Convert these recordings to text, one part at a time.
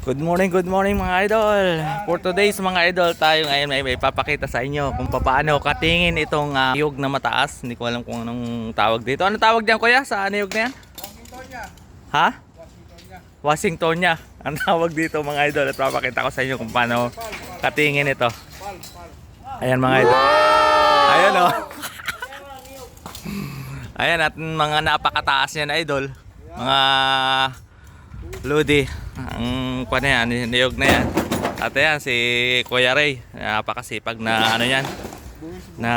Good morning mga idol. For today's mga idol, tayo ngayon may papakita sa inyo kung paano katingin itong niyog na mataas. Hindi ko alam kung anong tawag dito. Ano tawag diyan kuya sa niyog na yan? Washingtonia. Ha? Washingtonia. Ang tawag dito mga idol. At papakita ko sa inyo kung paano katingin ito. Ayan mga idol. Ayan o. Ayan at mga napakataas yan idol. Mga Lodi. Ang kuha na yan, niyog na yan. At yan, si Kuya Ray. Napakasipag na ano yan. Na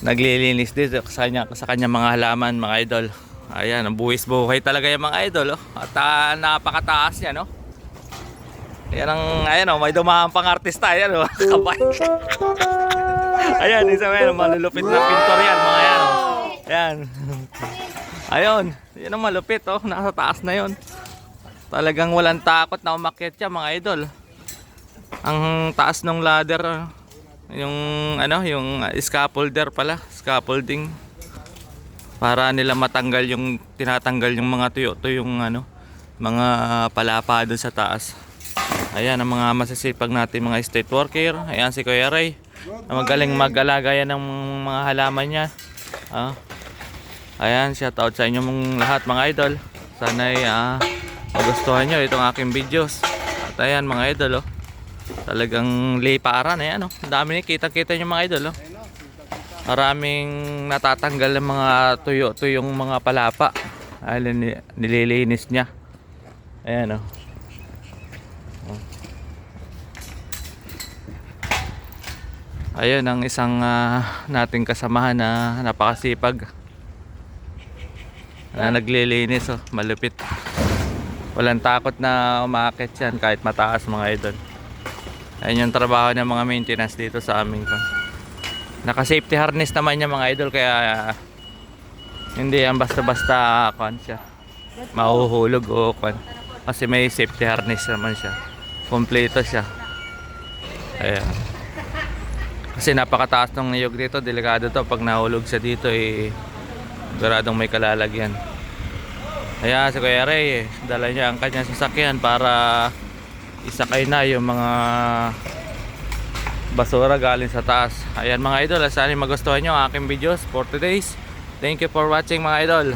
naglilinis dito sa kanya mga halaman mga idol. Ayan, ang buwis buhay talaga yung mga idol. Oh. At napakataas yan. Oh. Ayan ang, ayan oh, may dumaan pang artista. Ayan oh, kabay. Ayan, isa may malulupit na pintor yan mga yan. Oh. Ayan. Ayun, yun ang malupit oh, nasa taas na yun. Talagang walang takot na umakyat siya mga idol. Ang taas ng ladder, yung ano, yung scaffolder pala, scaffolding. Para nila matanggal yung tinatanggal yung mga tuyo yung ano, mga palapa doon sa taas. Ayan ang mga masisipag natin mga estate worker. Ayan si Kuya Ray. Magaling mag-alaga yan ng mga halaman niya. Ayan, shout out sa inyo mong lahat mga idol. Sana'y magustuhan nyo itong aking videos. At ayan mga idol oh. Talagang liparan ayan oh. Dami kita-kita nyo mga idol oh. Maraming natatanggal ng mga tuyong mga palapa. Ayun, nililinis niya. Ayan oh. Ayun ang isang nating kasamahan na napakasipag. Naglilinis oh, malupit. Walang takot na umaakit yan kahit mataas mga idol. Ayun yung trabaho ng mga maintenance dito sa amin ko. Naka safety harness naman yung mga idol kaya hindi yan basta-basta kuan siya. Mahuhulog o kuan. Kasi may safety harness naman siya. Kompleto siya. Ayan. Kasi napakataas ng niyog dito, delikado to pag nahulog siya dito siguradong may kalalagyan. Kaya si Kuya Ray dala niya ang kanyang sasakyan para isakay na yung mga basura galing sa taas. Ayan mga idol, sana magustuhan nyo ang aking videos for today's. Thank you for watching mga idol.